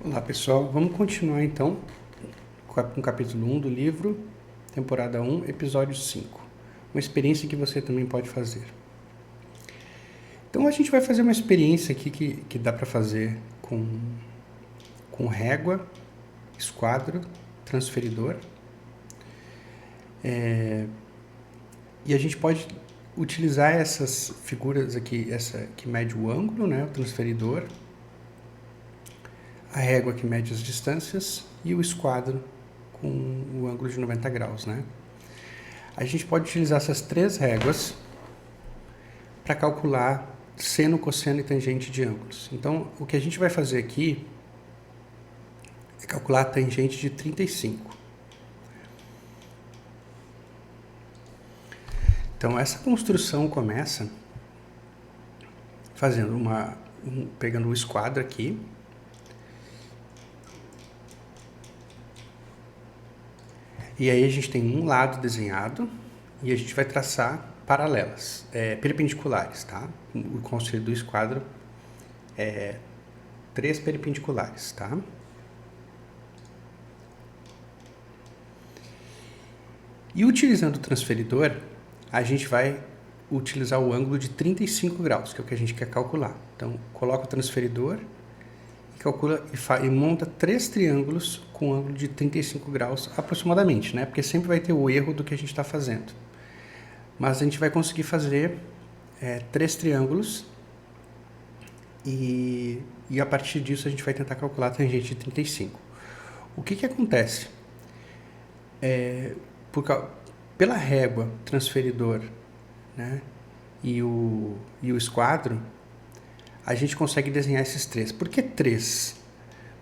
Olá pessoal, vamos continuar então com o capítulo 1 do livro, temporada 1, episódio 5. Uma experiência que você também pode fazer. Então a gente vai fazer uma experiência aqui que dá para fazer com régua, esquadro, transferidor. E a gente pode utilizar essas figuras aqui, essa que mede o ângulo, né, o transferidor, a régua que mede as distâncias e o esquadro com o ângulo de 90 graus, né? A gente pode utilizar essas três réguas para calcular seno, cosseno e tangente de ângulos. Então, o que a gente vai fazer aqui é calcular a tangente de 35. Então, essa construção começa fazendo pegando o esquadro aqui, e aí a gente tem um lado desenhado e a gente vai traçar paralelas, perpendiculares, tá? O conceito do esquadro é 3 perpendiculares, tá? E utilizando o transferidor, a gente vai utilizar o ângulo de 35 graus, que é o que a gente quer calcular. Então, coloca o transferidor e calcula e monta 3 triângulos com ângulo de 35 graus aproximadamente, né? Porque sempre vai ter o erro do que a gente está fazendo. Mas a gente vai conseguir fazer 3 triângulos e a partir disso a gente vai tentar calcular a tangente de 35. O que acontece? Pela régua, transferidor, né, e o esquadro, a gente consegue desenhar esses 3. Por que 3?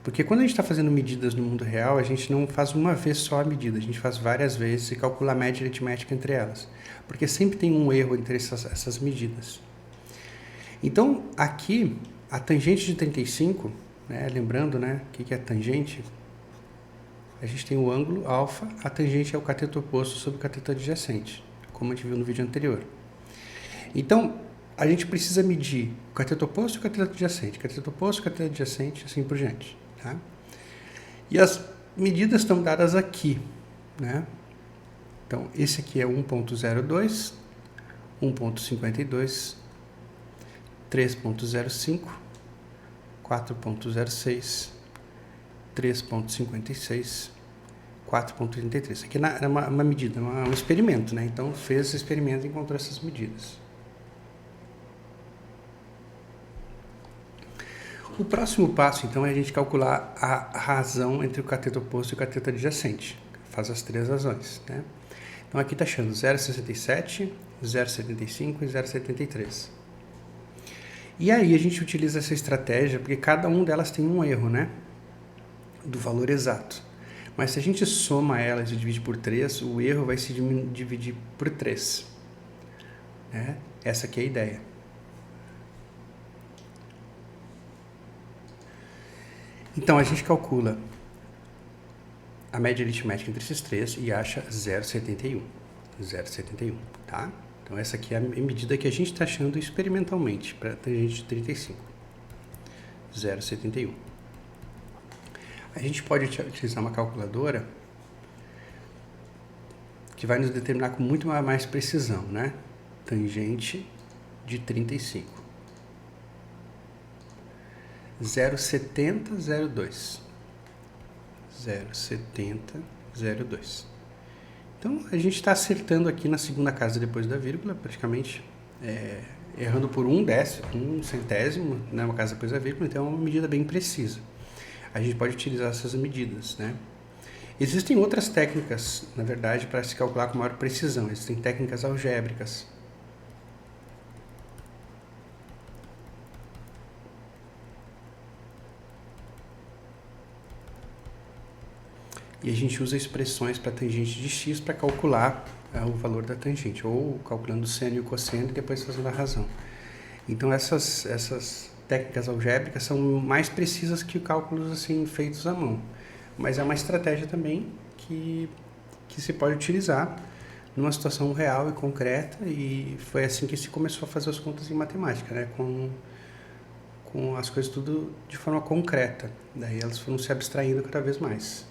Porque quando a gente está fazendo medidas no mundo real, a gente não faz uma vez só a medida, a gente faz várias vezes e calcula a média aritmética entre elas. Porque sempre tem um erro entre essas medidas. Então, aqui, a tangente de 35, né, lembrando, né, o que é tangente? A gente tem o ângulo alfa, a tangente é o cateto oposto sobre o cateto adjacente, como a gente viu no vídeo anterior. Então, a gente precisa medir o cateto oposto e o cateto adjacente, cateto oposto, cateto adjacente, assim por diante. Tá? E as medidas estão dadas aqui, né? Então, esse aqui é 1.02, 1.52, 3.05, 4.06, 3.56, 4.33. Isso aqui é uma medida, um experimento, né? Então, fez esse experimento e encontrou essas medidas. O próximo passo, então, é a gente calcular a razão entre o cateto oposto e o cateto adjacente. Faz as 3 razões, né? Então, aqui está achando 0,67, 0,75 e 0,73. E aí, a gente utiliza essa estratégia, porque cada um delas tem um erro, né? Do valor exato. Mas se a gente soma elas e divide por 3, o erro vai se dividir por 3. Né? Essa aqui é a ideia. Então, a gente calcula a média aritmética entre esses 3 e acha 0,71. 0,71, tá? Então, essa aqui é a medida que a gente está achando experimentalmente para a tangente de 35. 0,71. A gente pode utilizar uma calculadora que vai nos determinar com muito mais precisão, né? Tangente de 35. 0,7002. 0,7002. Então, a gente está acertando aqui na segunda casa depois da vírgula, praticamente errando por um centésimo, né, uma casa depois da vírgula, então é uma medida bem precisa. A gente pode utilizar essas medidas, né? Existem outras técnicas, na verdade, para se calcular com maior precisão. Existem técnicas algébricas. E a gente usa expressões para tangente de x para calcular o valor da tangente, ou calculando o seno e o cosseno e depois fazendo a razão. Então, essas técnicas algébricas são mais precisas que cálculos assim, feitos à mão. Mas é uma estratégia também que se pode utilizar numa situação real e concreta, e foi assim que se começou a fazer as contas em matemática, né? com com as coisas tudo de forma concreta. Daí elas foram se abstraindo cada vez mais.